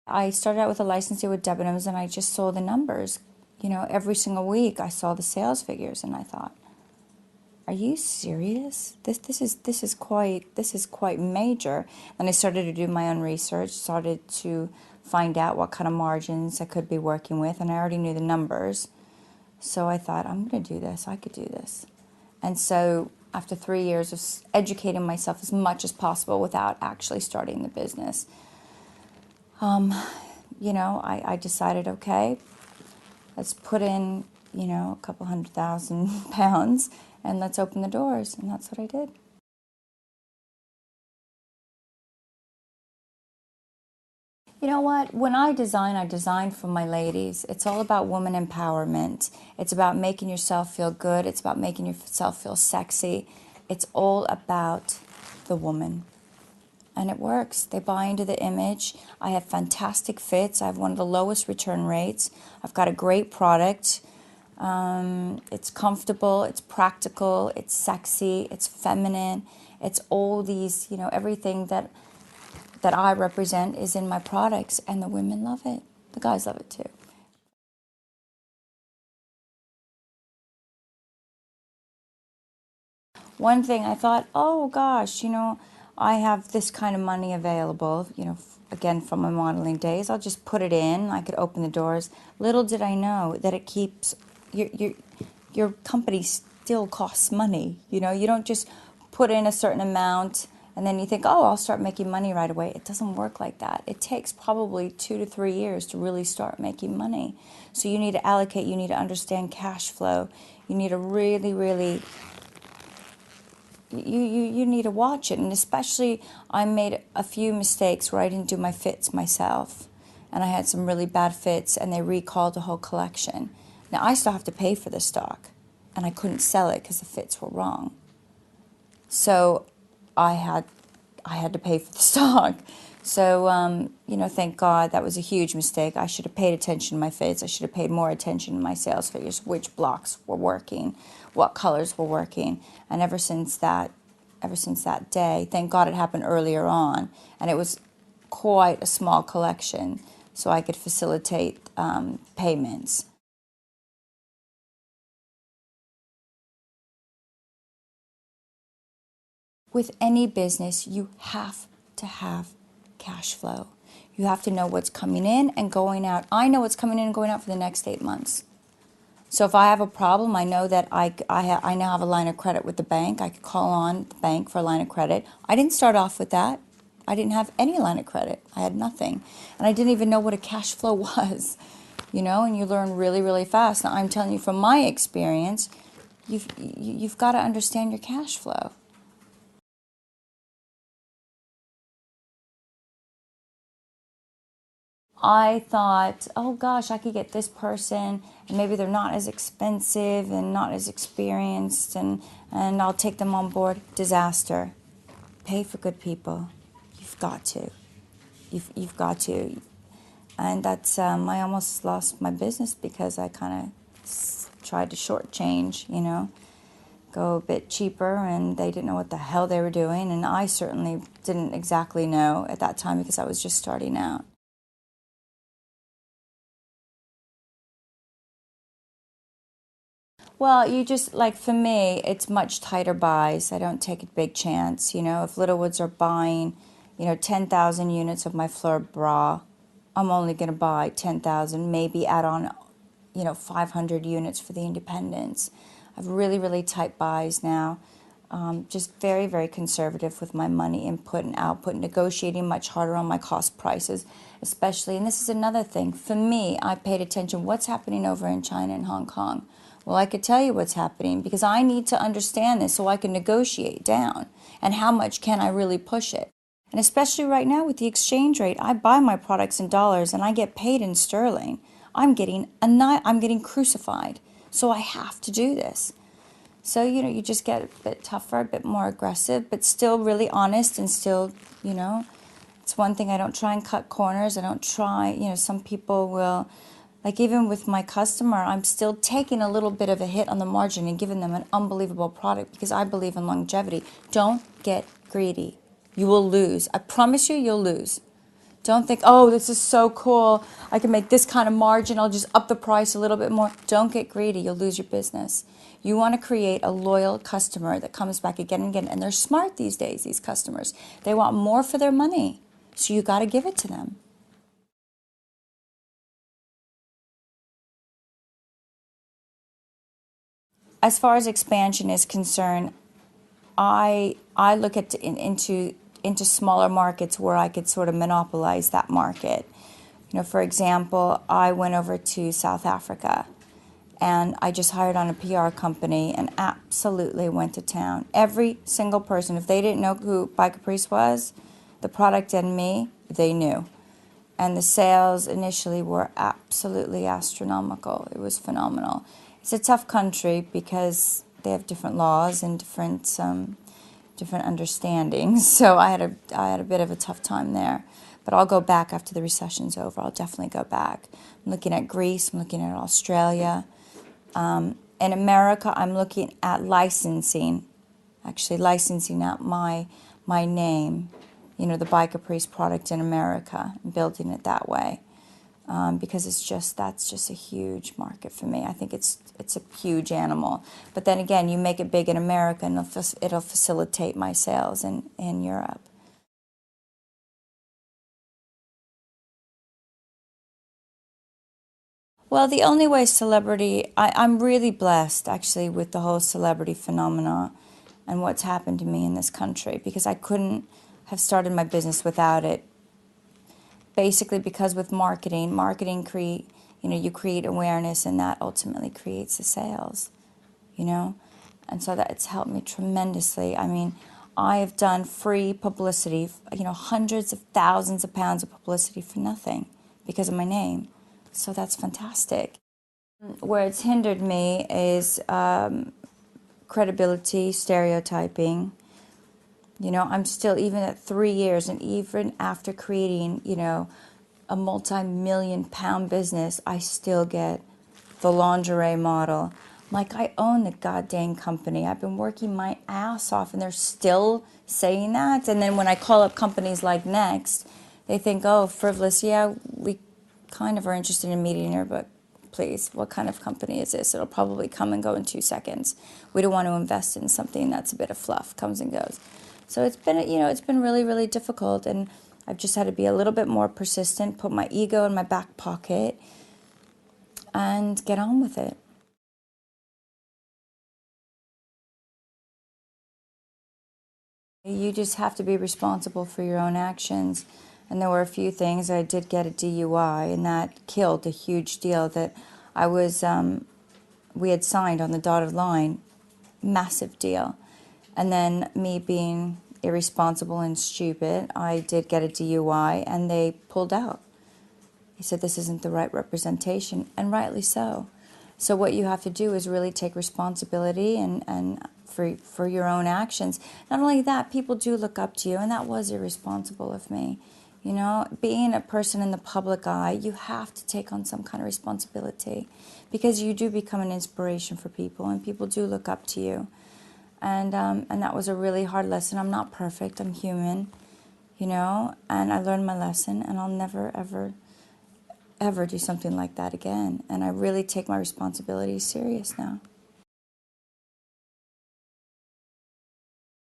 I started out with a license deal with Debenhams, and I just saw the numbers. You know, every single week I saw the sales figures, and I thought, "Are you serious? This is quite major." And I started to do my own research, started to find out what kind of margins I could be working with, and I already knew the numbers. So I thought, I'm going to do this. I could do this. And so after 3 years of educating myself as much as possible without actually starting the business, I decided, okay, let's put in, a couple £100,000 and let's open the doors. And that's what I did. You know what? When I design for my ladies. It's all about woman empowerment. It's about making yourself feel good. It's about making yourself feel sexy. It's all about the woman. And it works. They buy into the image. I have fantastic fits. I have one of the lowest return rates. I've got a great product. It's comfortable, it's practical, it's sexy, it's feminine. It's all these, everything that I represent is in my products, and the women love it. The guys love it too. One thing I thought, oh gosh, I have this kind of money available, again from my modeling days. I'll just put it in. I could open the doors. Little did I know that it keeps your company still costs money. You don't just put in a certain amount and then you think, oh, I'll start making money right away. It doesn't work like that. It takes probably 2 to 3 years to really start making money. So you need to allocate. You need to understand cash flow. You need to really, really you need to watch it. And especially, I made a few mistakes where I didn't do my fits myself, and I had some really bad fits, and they recalled the whole collection. Now I still have to pay for the stock, and I couldn't sell it because the fits were wrong. So I had to pay for the stock. So thank God, that was a huge mistake. I should have paid attention to my fits. I should have paid more attention to my sales figures, which blocks were working, what colors were working. And ever since that day, thank God it happened earlier on, and it was quite a small collection, so I could facilitate payments. With any business, you have to have cash flow. You have to know what's coming in and going out. I know what's coming in and going out for the next 8 months. So if I have a problem, I know that I now have a line of credit with the bank. I could call on the bank for a line of credit. I didn't start off with that. I didn't have any line of credit. I had nothing. And I didn't even know what a cash flow was, and you learn really, really fast. Now, I'm telling you from my experience, you've got to understand your cash flow. I thought, oh gosh, I could get this person, and maybe they're not as expensive and not as experienced, and I'll take them on board. Disaster. Pay for good people. You've got to. You've got to. And that's, I almost lost my business because I kind of tried to shortchange, go a bit cheaper, and they didn't know what the hell they were doing, and I certainly didn't exactly know at that time because I was just starting out. Well, you just, like, for me, it's much tighter buys. I don't take a big chance. If Littlewoods are buying, 10,000 units of my Fleur bra, I'm only going to buy 10,000, maybe add on, 500 units for the independents. I have really, really tight buys now. Just very, very conservative with my money input and output, negotiating much harder on my cost prices, especially. And this is another thing. For me, I paid attention what's happening over in China and Hong Kong. Well, I could tell you what's happening because I need to understand this so I can negotiate down. And how much can I really push it? And especially right now with the exchange rate, I buy my products in dollars and I get paid in sterling. I'm getting crucified. So I have to do this. So, you just get a bit tougher, a bit more aggressive, but still really honest and still, it's one thing. I don't try and cut corners. I don't try, some people will, like even with my customer, I'm still taking a little bit of a hit on the margin and giving them an unbelievable product because I believe in longevity. Don't get greedy. You will lose. I promise you, you'll lose. Don't think, oh, this is so cool. I can make this kind of margin. I'll just up the price a little bit more. Don't get greedy. You'll lose your business. You want to create a loyal customer that comes back again and again. And they're smart these days, these customers. They want more for their money. So you got to give it to them. As far as expansion is concerned, I look at into smaller markets where I could sort of monopolize that market. You know, for example, I went over to South Africa and I just hired on a PR company and absolutely went to town. Every single person, if they didn't know who By Caprice was, the product and me, they knew. And the sales initially were absolutely astronomical. It was phenomenal. It's a tough country because they have different laws and different understandings. So I had a bit of a tough time there. But I'll go back after the recession's over. I'll definitely go back. I'm looking at Greece. I'm looking at Australia. In America, I'm looking at licensing, actually licensing out my name, you know, the By Caprice product in America, and building it that way. Because that's just a huge market for me. I think it's a huge animal. But then again, you make it big in America, and it'll facilitate my sales in Europe. Well, the only way celebrity, I'm really blessed actually with the whole celebrity phenomena and what's happened to me in this country, because I couldn't have started my business without it. Basically, because with marketing you create awareness, and that ultimately creates the sales, you know? And so that it's helped me tremendously. I mean, I have done free publicity, you know, hundreds of thousands of pounds of publicity for nothing because of my name. So that's fantastic. Where it's hindered me is credibility, stereotyping. You know, I'm still, even at 3 years, and even after creating, you know, a multi-million-pound business, I still get the lingerie model. Like, I own the goddamn company. I've been working my ass off, and they're still saying that. And then when I call up companies like Next, they think, oh, frivolous, yeah, we kind of are interested in meeting her, but please, what kind of company is this? It'll probably come and go in 2 seconds. We don't want to invest in something that's a bit of fluff, comes and goes. So it's been, you know, it's been really, really difficult, and I've just had to be a little bit more persistent, put my ego in my back pocket, and get on with it. You just have to be responsible for your own actions. And there were a few things. I did get a DUI, and that killed a huge deal that we had signed on the dotted line. Massive deal. And then me being irresponsible and stupid, I did get a DUI, and they pulled out. He said this isn't the right representation, and rightly so. So what you have to do is really take responsibility and for your own actions. Not only that, people do look up to you, and that was irresponsible of me. You know, being a person in the public eye, you have to take on some kind of responsibility, because you do become an inspiration for people, and people do look up to you. And that was a really hard lesson. I'm not perfect. I'm human, you know, and I learned my lesson, and I'll never, ever, ever do something like that again. And I really take my responsibilities serious now.